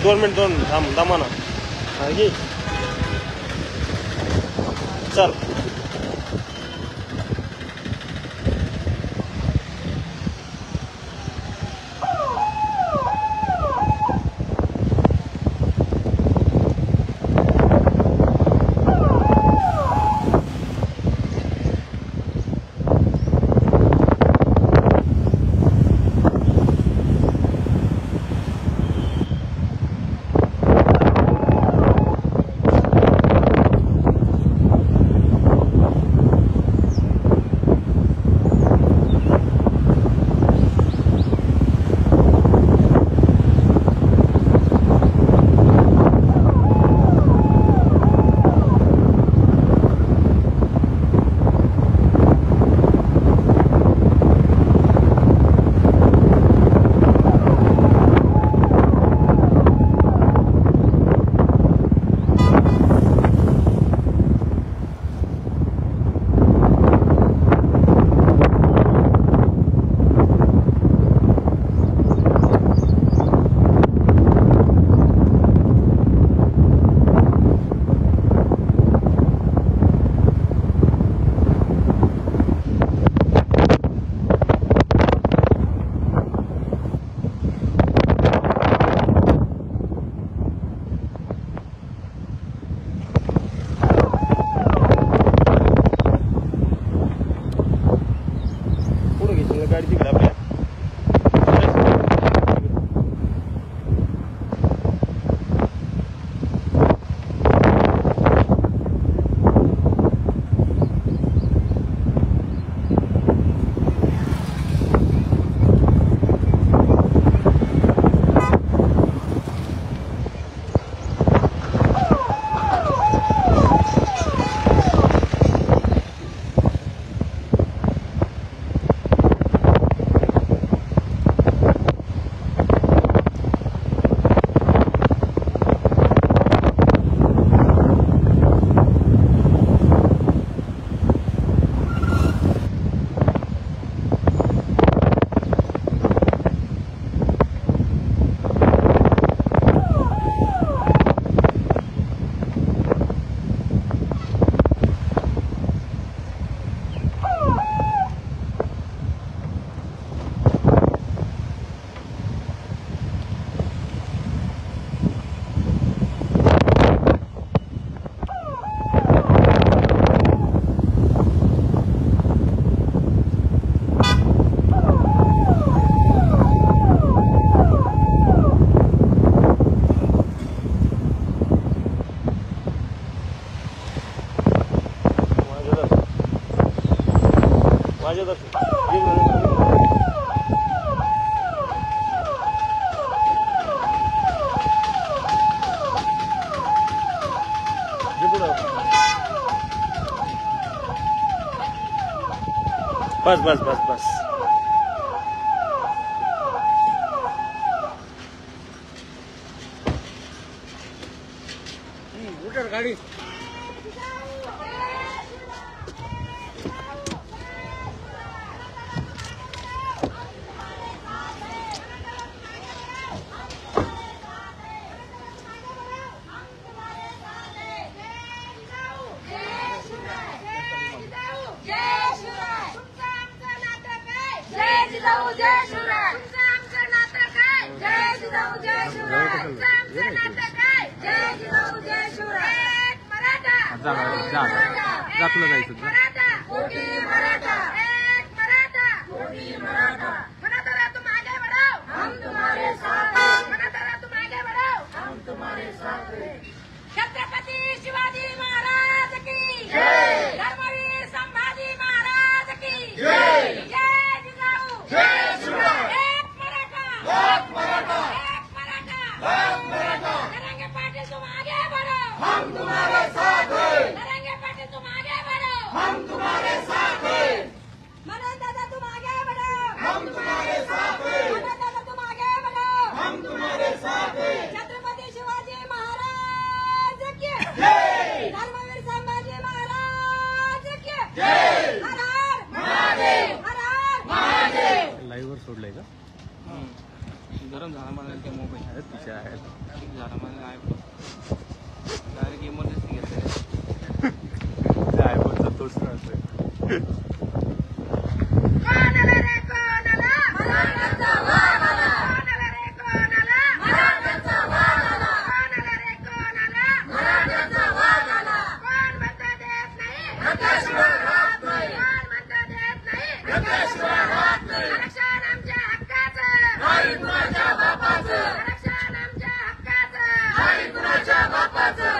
दोन मिनिट दोन दमाना ये चल. गाडी तिकडे आपल्या बस बस बस बस उतर गाडी जा तुला जायचं छत्रपती शिवाजी महाराज की जय. धर्मवीर संभाजी महाराज की जय. जय जिजाऊ जय शिवराय. एक मराठा एक मराठा एक मराठा एक मराठा. नरेंगे पाटील तुम आगे बढ़ो, हम तुम्हारे साथ हैं. नरेंगे पाटील तुम आगे बढ़ो, हम तुम्हारे साथ हैं. मनोज दादा तुम आगे बढ़ो, हम तुम्हारे साथ हैं. मनोज दादा तुम आगे बढ़ो, हम तुम्हारे साथ हैं. छत्रपती शिवाजी महाराज की जय. धर्मवीर संभाजी महाराज की जय. हर हर महादेव, हर हर महादेव. लाईव्ह वर सोडलंय का? गरम झाला मला ते मोबाईल आहेत तिचे आहेत झाला मला आयफोन डायरेक्ट इमर्जन्सी घेतले आयफोनचा तोच राहतोय कोणाला रे कोणाला मराठ्याचा वाघ आला कोणाला रे कोणाला मराठ्याचा वाघ आला कोणाला रे कोणाला मराठ्याचा वाघ आला कोण म्हणता देत नाही रक्ताशिवाय राहत नाही कोण म्हणता देत नाही रक्ताशिवाय राहत नाही आरक्षण आमच्या हक्काचं नाही कुणाच्या बापाचं आरक्षण आमच्या हक्काचं नाही कुणाच्या बापाचं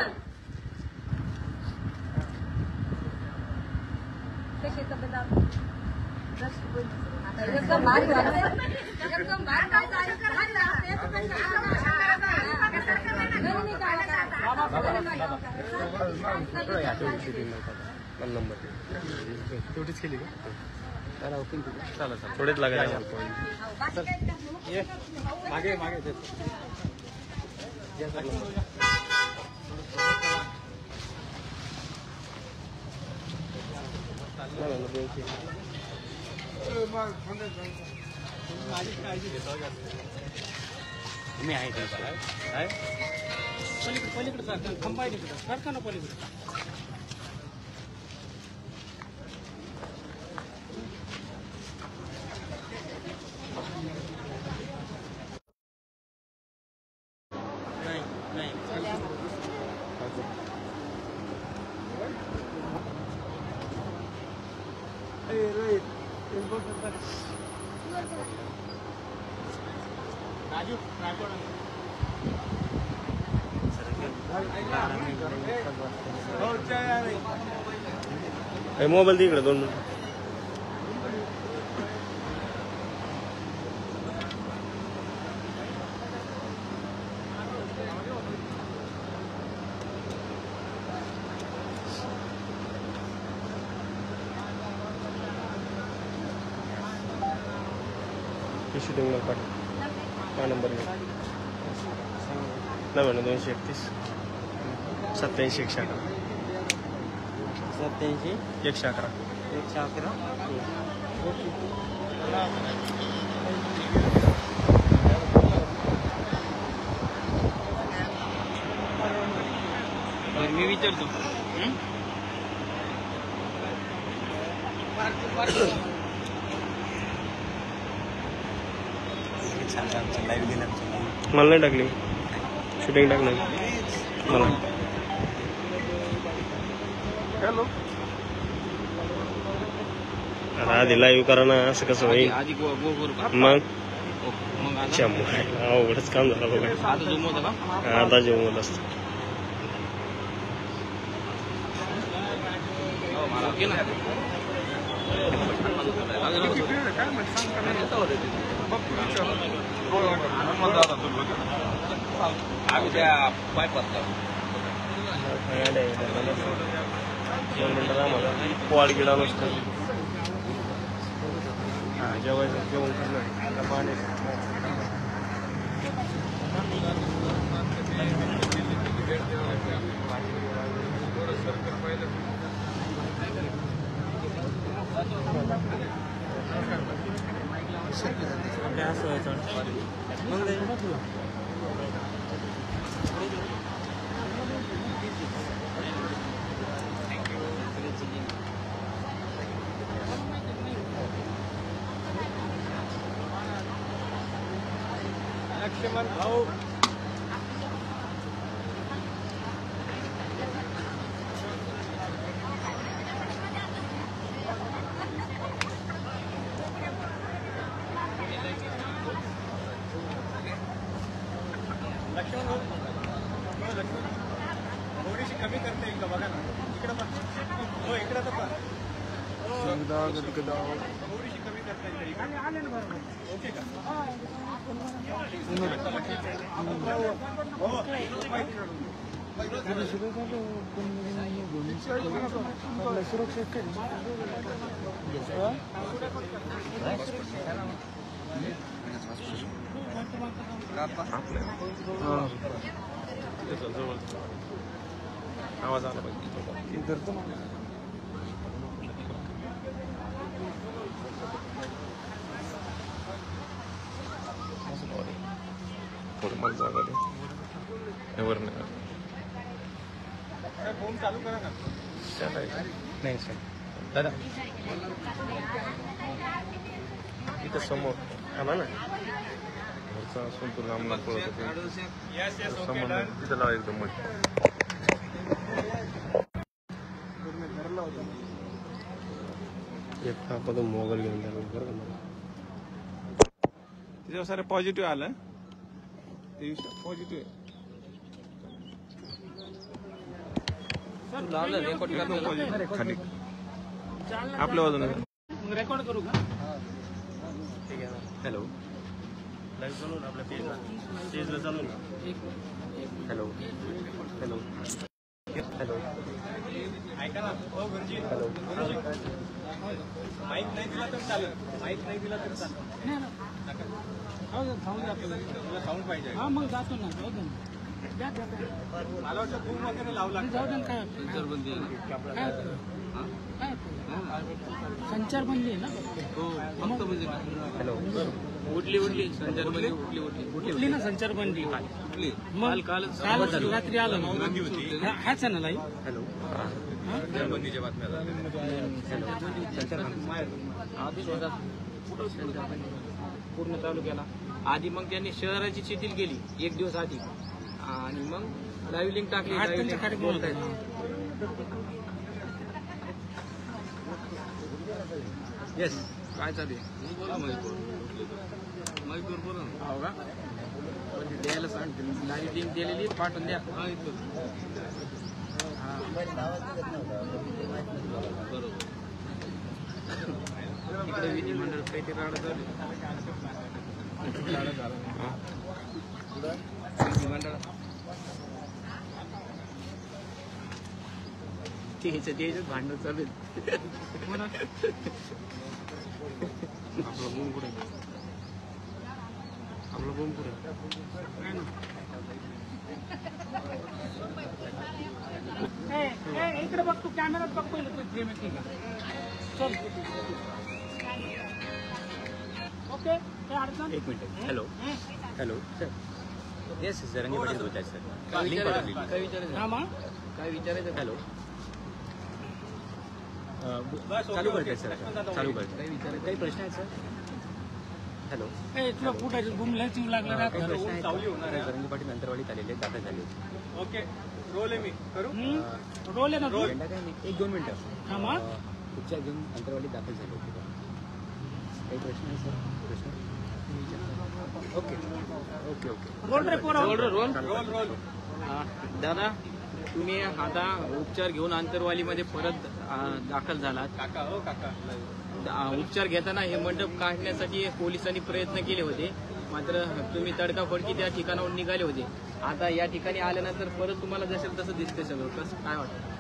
कशी तब्येत एकदम भारी एकदम भारी नंबर तेवढीच केली का चला चला थोडेच लागेल मागे मागे मी आहे पलीकडे पलीकडे सारखं खंबा आहे तिकडं सारखं ना पलीकडे मोबाईल तिकडे 2 मिनिट शूटिंग पाठी हा नंबर 9231 87 111 87 111 मी विचारतो मला नाही टाकली शूटिंग टाकणार मला हॅलो आधी लाईव्ह करा ना असं कसं होईल मग अवघडच काम झालं बघा आता जेवण असतं पोवाड गिडा नसतं हा जेवायचं जेवण करणं पाणी लक्ष्मण भाऊ थोडीशी कमी करते का बघा ना इकडं पण हो इकडं तर पण थोडीशी कमी करता येईल आले ना बरोबर ओके का सुरक्षित आवाज आला पाहिजे मला जागा दे. वर नाही फोन चालू करा ना. नाही सर दादा इथं समोर आला ना घरचा असून तू लांब लांब पळत होते समोर नाही तिथं लावा एकदम मग एक आपण मोबाईल घेऊन द्यायला बरं का त्याच्यावर सारे पॉझिटिव्ह आलं ते पॉझिटिव्ह आहे. खाली आपल्या बाजूने रेकॉर्ड करू का? ठीक आहे हॅलो लाईव्ह चालू ना आपल्या पेजला चालू ना हॅलो हॅलो हॅलो ऐका ना हो गुरुजी हॅलो माईक नाही दिला तर चालेल माईक नाही दिला तर चालेल तुला साऊंड पाहिजे हा मग जातो ना जाऊ दे ना. द्या, द्या, द्या. मला वाटतं बूम वगैरे लावला जाऊ दे ना, काय संचारबंदी आहे ना हॅलो उठली संचारबंदी उठली ना संचारबंदी मग काल रात्री आलं ना हाच आहे ना लाई हॅलो बंदीच्या बातम्या आधीच होता पूर्ण तालुक्याला आधी मग त्यांनी शहराची शिथिल केली एक दिवस आधी आणि मग लाईव्ह लिंक टाकली येस काय चालू बोला मजदूर बोला हो का द्यायला सांगते लाईव्ह लिंक दिलेली पाठवून द्या इकडे विधिमंडळ पेटे राडा चालू विधिमंडळ त्याच्यात भांडण चालू आपला बोम कुठे इकडे बघ तू कॅमेरात बघ पहिलं तू गेम आहे चल ओके काय अडचण एक minute hello hello sir yes Jarange Patil बोलत आहेत सर लिंक पाठवली काय विचारायचं हॅलो चालू करते सर चालू करते काही प्रश्न आहेत सर हॅलो तुला फुटायचं घुमला चिव लागला प्रश्न आहेत जरंगे पाटील अंतरवाडीत आलेले दाखल झाले होते ओके रोल आहे मी करू रोल आहे ना रोल काय नाही 1-2 मिनिटं हा मग पुढच्या घेऊन अंतरवाडीत दाखल झाले होते काही प्रश्न आहे सर प्रश्न ओके ओके ओके रोल रे पोरा रोल दादा तुम्ही आता उपचार घेऊन आंतरवालीमध्ये परत दाखल झालात काका हो काका उपचार घेताना हे मंडप काढण्यासाठी पोलिसांनी प्रयत्न केले होते मात्र तुम्ही तडकाफडकी त्या ठिकाणाहून निघाले होते आता या ठिकाणी आल्यानंतर परत तुम्हाला जसेल तसं दिसते सगळं कसं काय वाटतं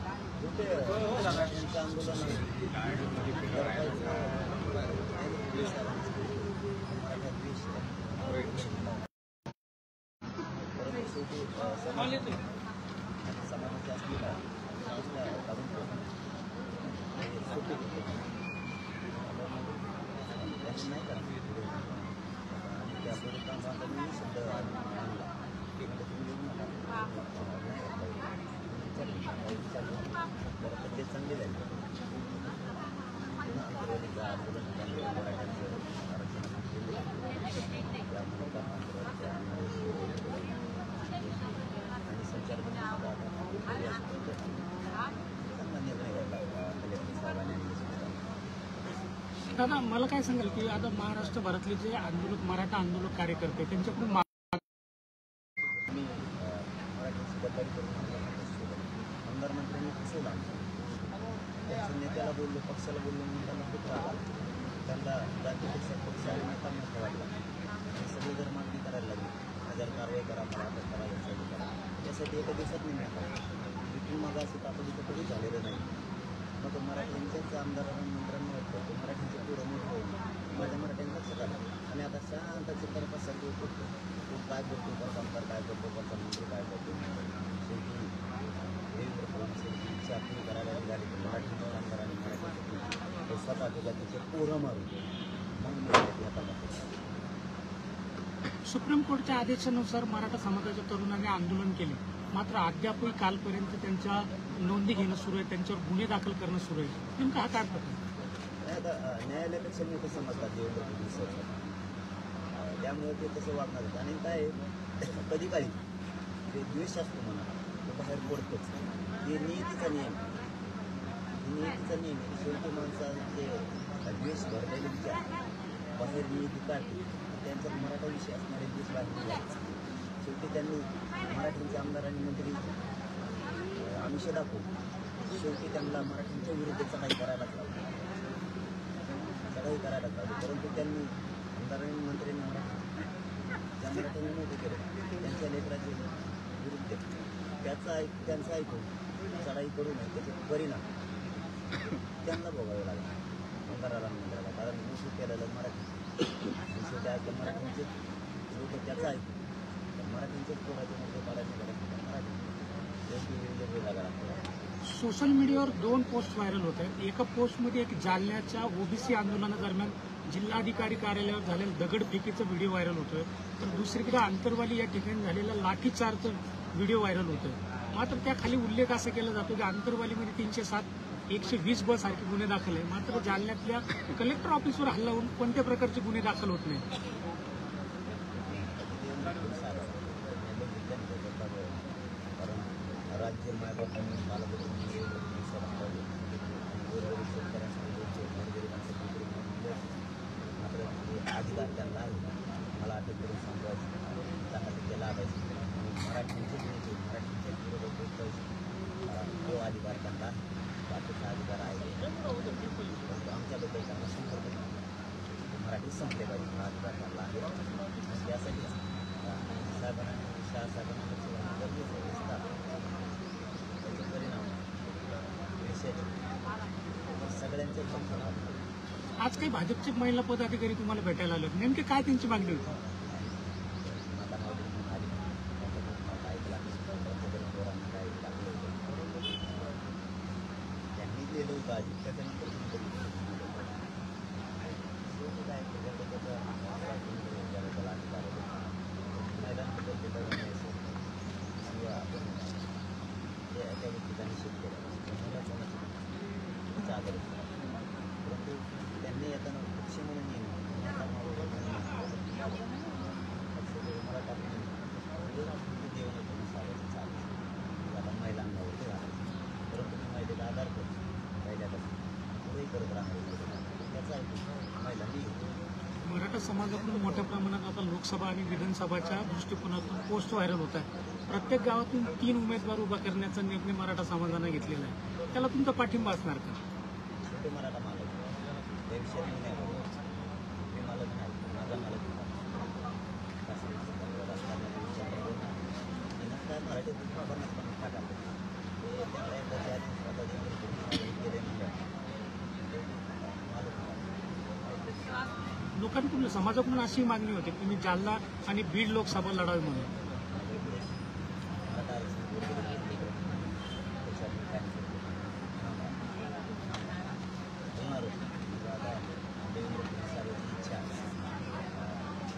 दादा मला काय सांगाल की आता महाराष्ट्रभरातले जे आंदोलक मराठा आंदोलक कार्यकर्ते त्यांच्याकडून आमदार मंत्र्यांनी फसवलं त्यांच्या नेत्याला बोललो पक्षाला बोललो म्हणून त्यांना खूप राग आला त्यांना जातीपेक्षा पक्ष आणि नेत्यांना वाटला सगळे जर मागणी करायला लागली हजार कारवाई करा मला अटक करा यासाठी करा यासाठी एका दिवसात नाही मिळणार इथून मग असं आपण इथं कधीच झालेलं नाही मग मराठ्यांच्याच आमदारांना मंत्र्यांना वाटतं की मराठीचं पुढं मोठं होईल माझ्या मराठ्यांना लक्षात आलं आणि आता शांत चित्रपासाठी करतो तो काय करतो कोणता आमदार काय करतो कोणता मंत्री काय करतो शेवटी देवेंद्र फडणवीस यांची इच्छा पूर्ण करायला निघाली तर मराठी आमदारांनी मराठीसाठी ते स्वतः जातीचे पोरं मारून मग आता सुप्रीम कोर्टच्या आदेशानुसार मराठा समाजाच्या तरुणांनी आंदोलन केले, मात्र अद्यापही कालपर्यंत त्यांच्या नोंदी घेणं सुरू आहे, त्यांच्यावर गुन्हे दाखल करणं सुरू आहे. नेमका हा काय प्रकार? आता न्यायालयापेक्षा मोठं समजतात देवेंद्र फडणवीस. त्यामुळे ते तसं वागणार आहेत. आणि काय आहे, कधी काळी ते द्वेष असतो म्हणा, तो बाहेर पडतोच. हे नियतीचा नियम आहे. नियतीचा नियम आहे. शेवटी माणसाचे द्वेष भरलेले विचार बाहेर नियती काढते. त्यांचा मराठाविषयी असणारे द्वेष बाहेर निघाले. शेवटी त्यांनी मराठींचे आमदार आणि मंत्री आमिष दाखवून शेवटी त्यांना मराठींच्या विरुद्ध चढाई करायला लावली. परंतु त्यांनी आमदारांनी मंत्र्यांनी ज्या मराठ्यांनी मोठे केले त्यांच्या लेकराचे विरुद्ध त्यांचं ऐकून चढाई करू नये, त्याचे परिणाम त्यांना भोगावे लागले आमदाराला मंत्र्याला. कारण मोठं केलेलं मराठी शेवटी ऐकलं मराठींचे लोक त्याचं ऐकून मराठींचेच पोराचे मोठे पाडायचे मराठी शेवटी वेगवेगळा लागला. सोशल मीडियावर 2 पोस्ट व्हायरल होत आहेत. एका पोस्टमध्ये एक जालन्याच्या ओबीसी आंदोलनादरम्यान जिल्हाधिकारी कार्यालयावर झालेल्या दगडफेकीचा व्हिडिओ व्हायरल होतोय, तर दुसरीकडे आंतरवाली या ठिकाणी झालेला लाठीचार्जचा व्हिडिओ व्हायरल होतोय. मात्र त्याखाली उल्लेख असा केला जातो की आंतरवालीमध्ये 307, 120 बस सारखे गुन्हे दाखल आहे, मात्र जालन्यातल्या कलेक्टर ऑफिसवर हल्ला होऊन कोणत्या प्रकारचे गुन्हे दाखल होत नाही. राज्य मायबापांनी बालबद्दल मात्र अधिकार त्यांना आहे. मला अटक करून सांगायची 10% लाभायची मराठीचे मराठीच्या विरोधात तो अधिकार त्यांना बाकीचा अधिकार आहे. आमच्याबद्दल त्यांना संपर्क मराठी संपले पाहिजे हा अधिकार त्यांना आहे. यासाठी साहेबांना शाहसाहेबांना गरजेचं त्याचे परिणाम सगळ्यांचे आज काही भाजपचे महिला पदाधिकारी तुम्हाला भेटायला आले, नेमके काय त्यांची मागणी होती? त्यांनी दिलं होतं आधी त्याच्यानंतर त्या व्यक्तीचा निषेध केला आदर. परंतु त्यांनी येताना पक्ष म्हणून मला टाकून आता महिलांना होते परंतु मी महिलेला आधार करतो पहिल्यापासून पुढेही करत राहणार त्याचा महिलांनी. मराठा समाजाकडून मोठ्या प्रमाणात आता लोकसभा आणि विधानसभाच्या दृष्टिकोनातून पोस्ट व्हायरल होत आहे. प्रत्येक गावातून 3 उमेदवार उभा करण्याचा निर्णय मराठा समाजानं घेतलेला आहे. त्याला तुमचा पाठिंबा असणार का? छोटे मराठा मालक त्या विषयात मी मालक नाही, माझा मालक काय मराठीत टाका लोकांकडून समाजाकडून अशी मागणी होती की मी जालना आणि बीड लोकसभा लढावी म्हणून.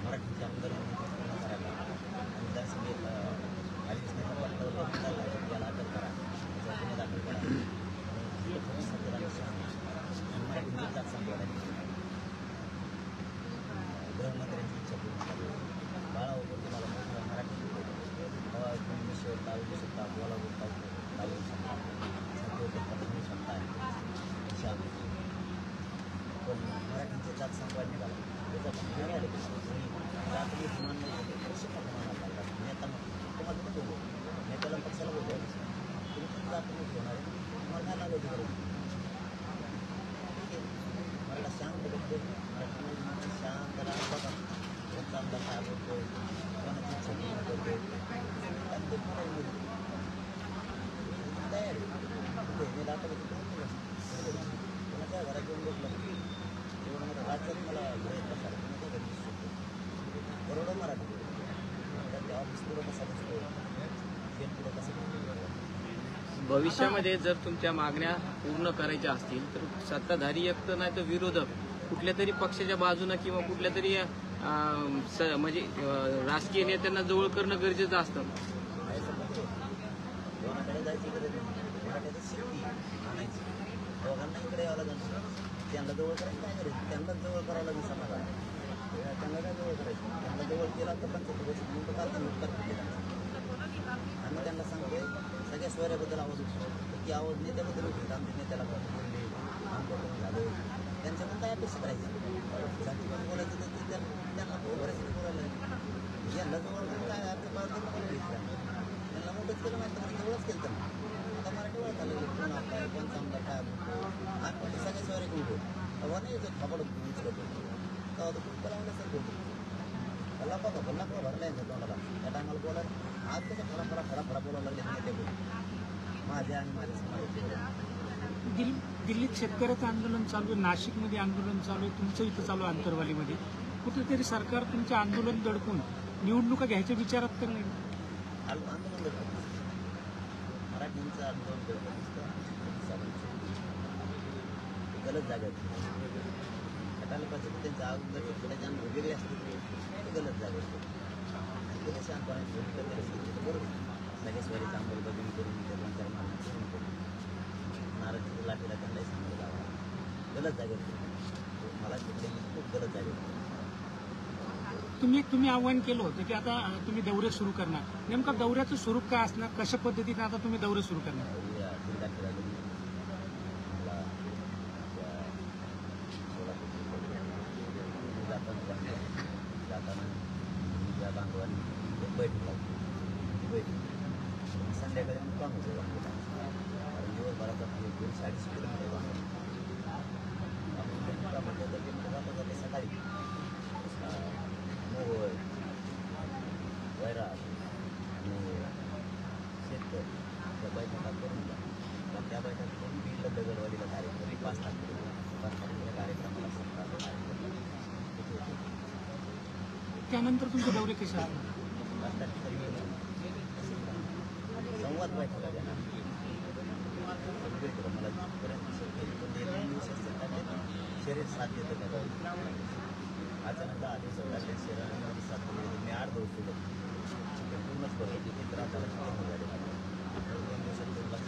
मराठीचे आमदार पूर्ण करायला आणि विधानसभेत त्याला अटक करा, त्याचा गुन्हे दाखल करा, मराठी जात सांगवायला गृहमंत्र्यांची इच्छा पूर्ण करावी. बाळावर तुम्हाला मराठी विषय लावू शकता, बोला बोलता लावू शकता, म्हणू शकता पण मराठीचे जात सांगवायला निघाला त्याचा भावना आले रात्री विमान मानायला लागला. नेता तुम्हाला कुठं बोलू नेत्याला पक्षाला बोलू तुम्ही पण जात नाही ठेवणार आहे, तुम्हाला काय लागायची गरज ठीक आहे. मला शांत बघतो मराठी शांत राहा बघा कोणता आमदार काय बोलतोय कोणाची छटी करतोय तयार आहे. मी दाखवलं कोणाच्या घरात येऊन बसलं राज्यात मला घरात बसायला बरोबर मराठी त्या ऑफिस पुढं कसा बसतो गेट पुढं कसं. भविष्यामध्ये जर तुमच्या मागण्या पूर्ण करायच्या असतील तर सत्ताधारी एक तर नाही तर विरोधक कुठल्या तरी पक्षाच्या बाजूनं किंवा कुठल्या तरी म्हणजे राजकीय नेत्यांना जवळ करणं गरजेचं असतं. कोणाकडे जायची गरज नाही. मराठ्याचं शेती आणायची, दोघांना इकडे यावं लागेल. त्यांना जवळ करायचं काय करायचं, त्यांना जवळ करावं लागेल समाजाला. त्यांना काय जवळ करायचं, त्यांना जवळ केला तर 75 वर्ष म्हणून काल उपकार केले. आम्ही त्यांना सांगतोय सगळ्या सोयऱ्याबद्दल आवाज उठतो, की आवाज नेत्याबद्दल उठतो. आमच्या नेत्याला बोलले आमच्याकडून झालं, त्यांच्याकडून काय अपेक्षा करायची. जातीपात बोलायचं तर ते त्यांना करायचं बोलायला यांना जवळ काय आमच्या पाळत त्यांना मोठंच केलं नाही तर जवळच केलं तर आता मराठी वळत आलं कोण आपला कोण चांगला काय आठवणी सगळ्या सोयरे उठो तेव्हा नाही येतो खबर उचलतो तेव्हा तो खूप लावल्यासारखं होतो. भल्ला भरला आहे तोंडाला त्या टायमाला बोलायला आज त्याच्या फळा बोलायला लागले नेत्याकडून माझ्या आणि माझ्या समाजाचे. दिल्लीत शेतकऱ्याचं आंदोलन चालू आहे, नाशिकमध्ये आंदोलन चालू आहे, तुमचं इथं चालू आहे आंतरवालीमध्ये. कुठेतरी सरकार तुमचे आंदोलन दडपून निवडणुका घ्यायच्या विचारात तर नाही. आंदोलन करतो मराठींचं आंदोलन करतो गलत जागेत हटायला पाहिजे. त्यांचं अगोदर वेगळे असते ते गलत जागेत ते कसे शांतपणे बरोबर सगळ्या स्वरीचं अंमलबजावणी करून त्यानंतर मागणी नाराजीच्या लाठीला त्यांनाही सांगितलं जावं गलत जागेत मला तिकडे खूप गलत जागेत. तुम्ही आव्हान केलं होतं की आता तुम्ही दौरे सुरू करणार, नेमकं दौऱ्याचं स्वरूप काय असणार, कशा पद्धतीने आता तुम्ही दौरे सुरू करणार? जिल्हा खेळाडू मला जाताना या बांधवांनी एक बैठक लागली. बैठक संध्याकाळी आम्ही काम होतो कारण दिवसभराचा 200-250 किलोमीटर बांधव आपण काम होतं तर ते जाता सकाळी मोहोळ वैराग आणि शेतकरी त्या बैठका करून द्या. पण त्या बैठक करून बीडला दगडवाडीला कार्यक्रम 5 तारखेला कार्यक्रमाला त्यानंतर तुमचे दौरे कसे आहेत? 5 तारखेला संवाद बैठका देणार मला जिथपर्यंत शरीर साथ देतं का अचानक 10 दिवसात शरीराने साथ दिली. मी 8 दिवस दिले पूर्णच बरोबर की तर आता झाले 2 दिवसात 2 लाख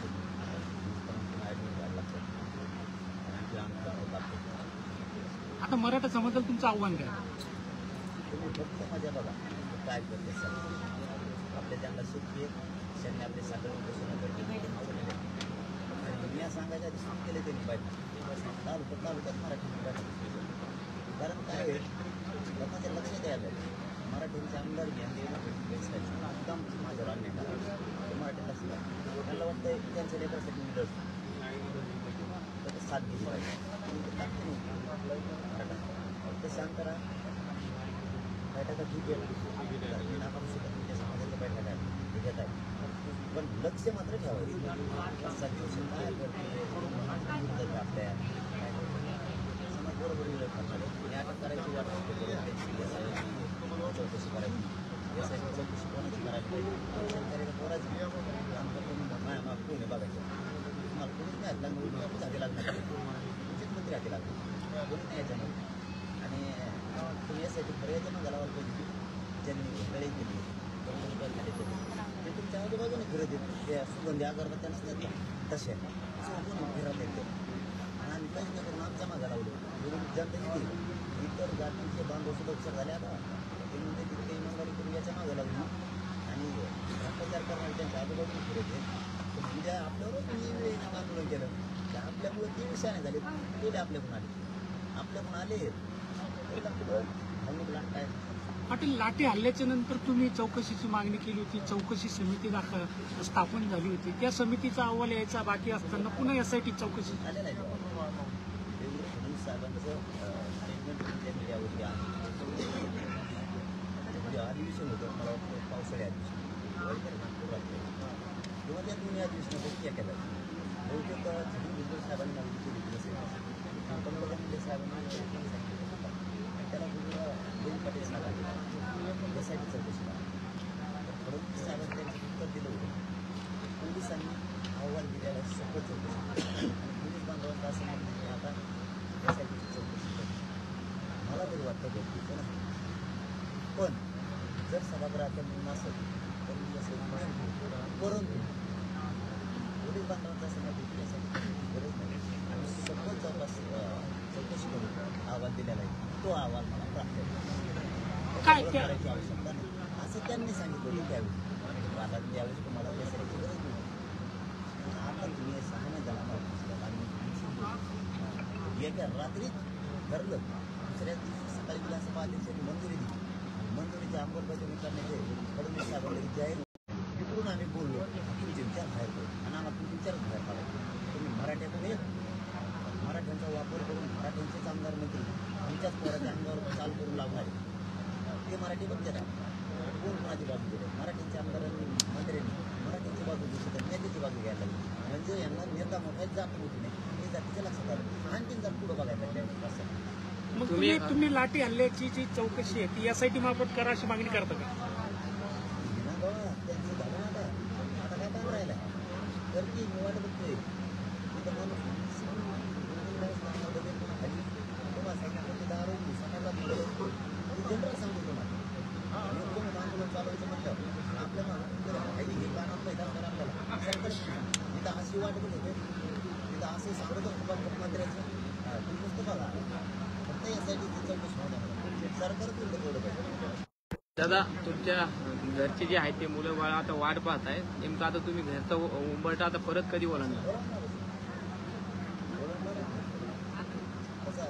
ॲडमिट व्हायला लागतं आणखी आमचा लागतो. आता मराठा समाजाला तुमचं आव्हान काय? तुम्ही फक्त मजा बघा काय करते सर आपल्या त्यांना सुखी त्यांनी आपले साखळून बसून गडबड आणि मी सांगायच्या आधी सुरू केले त्यांनी पाहिजे तालुक्यात मराठी पाहिजे. कारण काय होईल लोकांच्या लक्ष द्यायला मराठीचे आमदार घ्या एकदम माझ्यावर अन्याय करा मराठी लक्ष द्या. त्यांना वाटतं त्यांच्या लेकरासाठी मी लढतो तर साथ दिली पाहिजे मराठा फक्त शांत करा. बैठका ठीक आहे मी नाकारू शकत तुमच्या समाजाच्या बैठका आहे घेत आहे पण लक्ष मात्र ठेवायचं. 5-7 दिवस काय करते आपल्या समाज बरोबर विरोध करणार आहे अटक करायची वाटत चौकशी करायची यासाठी चौकशी कोणाची करायला पाहिजे शेतकऱ्याला पोराची आमच्या कोणी बघायचं तुम्हाला कोणीच नाही लागणार हाती लागणार तुमचेच मंत्री हाती लागणार कोणी नाही याच्यामध्ये. आणि तुम्ही यासाठी पर्याय मग घालावायला पाहिजे ज्यांनी लढाई केली ते तुमच्या आजूबाजूने फिरत येते त्या सुगंधी अगरबत्त्या नसतात ना तशा कोणी फिरत येते आणि आम्ही काहीच नाही करून आमच्या मागा लावलं जनता किती इतर जातींचे बांधव सुरक्षा झाले आता ते म्हणते की ते मंगाली करून याच्या मागं लागली आणि भ्रष्टाचार करणारे त्यांच्या आजूबाजूने फिरत आहेत म्हणजे आपल्यावरच मी आंदोलन केलं की आपल्यामुळे ते विषयाने झाले ते आपल्याकडून आले आपल्याकडून आले लागताय. पाटील लाठी हल्ल्याच्या नंतर तुम्ही चौकशीची मागणी केली होती, चौकशी समिती स्थापन झाली होती, त्या समितीचा अहवाल यायचा बाकी असताना पुन्हा यासाठी चौकशी आले नाही. फडणवीस साहेबांचं स्टेटमेंट त्या मीडियावरती म्हणजे अधिवेशन होतं मला वाटतं पावसाळी अधिवेशन वैद्य नागपूर किंवा त्या दोन्ही अधिवेशनापैकी एका बहुतेक भुजबळ साहेबांनी मागणी केली नसेल पंतप्रधान साहेबांनी त्याला दोन पाटील साहेबांनी यासाठी चौकशी करा तर फडणवीस साहेबांनी त्यांचं उत्तर दिलं होतं पोलिसांनी अहवाल दिलेला सगळं चौकशी आणि पोलीस बांधवांचं असं म्हणणं की आता यासाठी चौकशी करतो. मला तरी वाटतं बघतो पण पण जर सभागृहाच्या म्हणून असेल तर मी असं परंतु पोलीस बांधवांचा समज यासाठी गरज नाही. आम्ही सखोल चौकशी करून अहवाल दिलेला आहे. तो अहवाल मला प्राप्त काय करायची आवश्यकता नाही असं त्यांनी सांगितलं त्यावेळी. आता त्यावेळी तुम्हाला बेसायची गरज नाही. आता तुम्ही 6 जणांना एका रात्रीत ठरलं. दुसऱ्या दिवशी सकाळी विधानसभा अध्यक्षांनी मंजुरी दिली. मंजुरीची अंमलबजावणी करण्याचे फडणवीस साहेबांना जाहीर तिकडून आम्ही बोललो तुमचे विचार बाहेर करू आणि आम्हाला तुमचे विचारच बाहेर काढायचे. तुम्ही मराठ्यातून येत मराठ्यांचा वापर करून मराठ्यांचेच आमदार मंत्री आमच्याच पोराच्या अंगावर चाल करून लावणारे ते मराठी बघते ना. कोण कोणाची बाजू दिली? मराठ्यांच्या आमदारांनी मंत्र्यांनी मराठ्यांची बाजू दिली तर नेत्याची बाजू घ्यायला लागली. म्हणजे यांना नेता मोठाच जात मोठी नाही हे जातीच्या लक्षात आलं. आणखीन जर पुढं बघायला लागलं असं. मग तुम्ही लाठी हल्ल्याची जी चौकशी आहे ती SIT मार्फत करा अशी मागणी करता का? त्यांचं झालं ना आता काय काम राहिलं तर ती मी वाट बघतोय तिथं माणूस खाली तुम्हाला सांगितलं दारू सकाळला जनरल सांगतो तुम्हाला कोण आंदोलन चालवायचं म्हटलं आपल्या हे कानात मैदान करा आपल्याला सरकार तिथं अशी वाट बघत होते तिथं असं सांगत होतं मुख्यमंत्र्याचं तुम्ही नुसतं बघा फक्त यासाठी चौकशी होणार सरकार तुला तेवढं पाहिजे. दादा तुमच्या घरचे जे आहेत ते मुलं बाळ आता वाट पाहत आहेत. नेमकं आता तुम्ही घरचा उंबरटा आता परत कधी ओलांडणार? कसा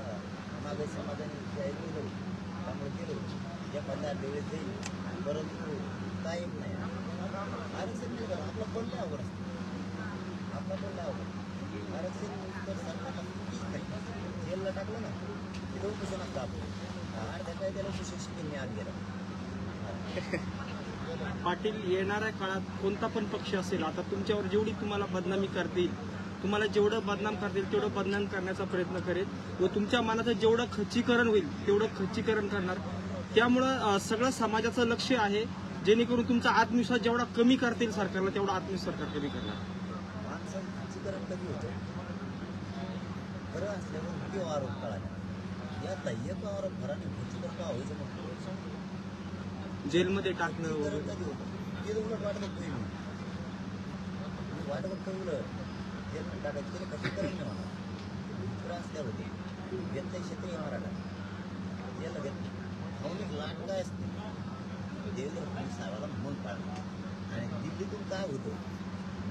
मागे समाधानी जाहीर केलं त्यामुळे केलं या 15 वेळेस जाईल परंतु काय येत नाही. आरक्षण नाही करा आपलं पण नाही अवघड असतं आपलं पण नाही अवघड आरक्षण तर सरकारला कुठलीच नाही. जेलला टाकलं ना तिथं उपोषण असतं आपण अर्ध्या काय त्याला शिक्षिकेने आत गेला. पाटील येणाऱ्या काळात कोणता पण पक्ष असेल आता तुमच्यावर जेवढी तुम्हाला बदनामी करतील तुम्हाला जेवढं बदनाम करतील तेवढं बदनाम करण्याचा प्रयत्न करेल व तुमच्या मनाचं जेवढं खच्चीकरण होईल तेवढं खच्चीकरण करणार. त्यामुळं सगळं समाजाचं लक्ष आहे जेणेकरून तुमचा आत्मविश्वास जेवढा कमी करतील सरकारला तेवढा आत्मविश्वास सरकार कमी करणार. माणसाचं खच्चीकरण कधी होतं खरं असल्यावर किंवा आरोप कळाला या एक आरोप घराने खच्चीकरण का व्हायचं म्हणतो जेलमध्ये टाकणं कधी वगैरे होतं ते उलट वाट बघतोय मी वाट बघतो उलट जेलमध्ये टाकायचं तरी खच्चीकरण नाही होणार. खरं असल्यावर होते घेतलंय क्षेत्रीय मराठा याला घेतलं भावनिक लाट काय असते देवेंद्र फडणवीस साहेबाला मग काढणार आणि दिल्लीतून काय होतं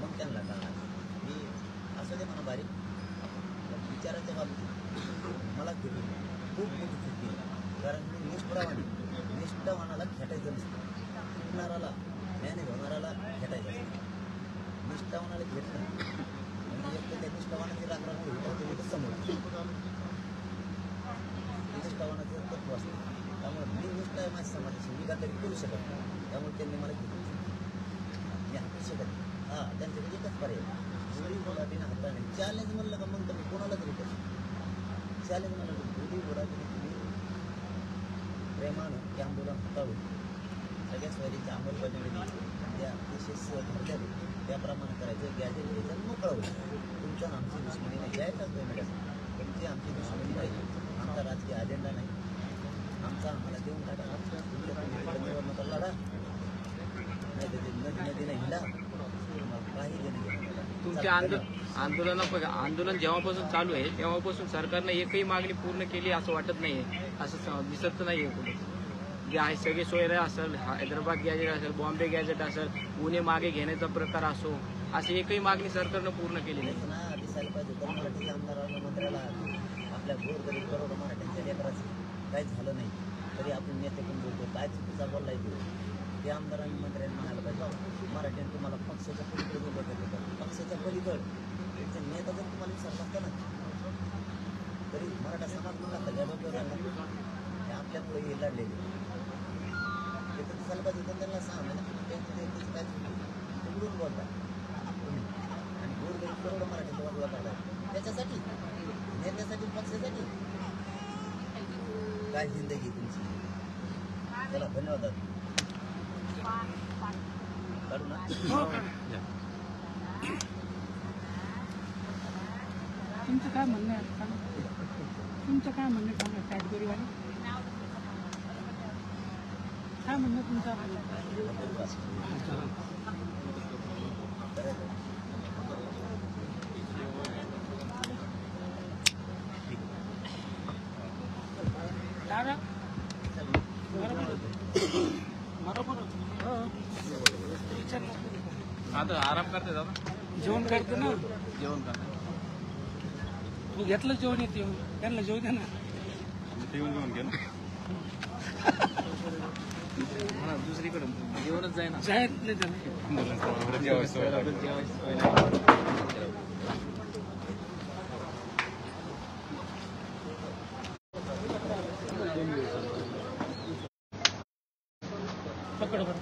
मग त्यांना काढणार. मी असं ते म्हणा बारीक विचाराच्या बाबतीत मला केली खूप मोठी चुकी कारण मी निष्ठावानाला खेटायचं नसतं शिकणाराला ज्ञानी होणाराला खेटायचं असतं. निष्ठावानाला घेतलं म्हणजे एक तर त्या निष्ठावानाची राखण्यामुळे होतं समोर निष्ठावानाचं तत्व असतं. त्यामुळे मी निष्ठा आहे माझ्या समाजाची मी काहीतरी करू शकत नाही त्यामुळे त्यांनी मला घेतलं मी हातू शकत नाही. हां त्यांच्याकडे एकच पर्याय गोळी गुलाबीनं हाताने चॅलेंज म्हणलं का मग तुम्ही कोणाला तरी करू चॅलेंज म्हणलं गोळी गुलाबीने तुम्ही प्रेमानं ते आंदोलन हाताळून सगळ्या स्वारीची अंमलबजावणी त्या विशेष ठरलेले त्याप्रमाणे करायचं गॅजेट घ्यायचं मोकळं होईल. तुमच्या आमची दुश्मनी नाही यायचाच मिळायचं तुमची आमची दुश्मनी नाही आमचा राजकीय अजेंडा नाही आमचा आम्हाला देऊन टाका निवडणुका लढा नाही तर नदीनं हिला काही देणं घेणं. तुमच्या आंदोलन जेव्हापासून चालू आहे तेव्हापासून सरकारनं एकही मागणी पूर्ण केली असं वाटत नाहीये असं दिसत नाहीये कुठे. जे आहे सगळे सोयरे असेल हैदराबाद गॅजेट असेल बॉम्बे गॅजेट असेल पुणे मागे घेण्याचा प्रकार असो अशी एकही मागणी सरकारनं पूर्ण केली नाही. ना दिसायला पाहिजे तर मराठीच्या आमदाराला मंत्र्याला आपल्या गोरगरीब करोड मराठ्यांच्या लेकराचं काहीच झालं नाही तरी आपण नेते पण बोलतो काय चुकीचा बोललाय ते आमदारांनी मंत्र्यांनी म्हणायला पाहिजे मराठ्यांनी तुम्हाला पक्षाच्या पलीकडे बोलत होतं पक्षाच्या पलीकडे त्यांचा नेता जर तुम्हाला विचारला असता ना तरी मराठा समाज म्हणला तर डोक्यावर हे आपल्यामुळे हे लढलेले ते तर दिसायला पाहिजे होतं त्यांना सांगा त्यांचं काय तिकडून बोलतात तुम्ही आणि गोरगरीब करोड मराठ्यांचा वाजवा करताय त्याच्यासाठी नेत्यासाठी पक्षासाठी काय जिंदगी तुमची. चला धन्यवाद काढू ना. तुमचं काय म्हणणं आहे तुमचं काय म्हणणं सांगा कॅटेगरीवाले काय म्हणणं तुमचं? दादा बरोबर आता आराम करते दादा, जेवण करते ना, जेवण करते. तू घेतलं जेवण येते त्यांना जेवू दे ना. दुसरीकडे जेवणच जाय ना. जायत नाही त्याला. पकड बरं.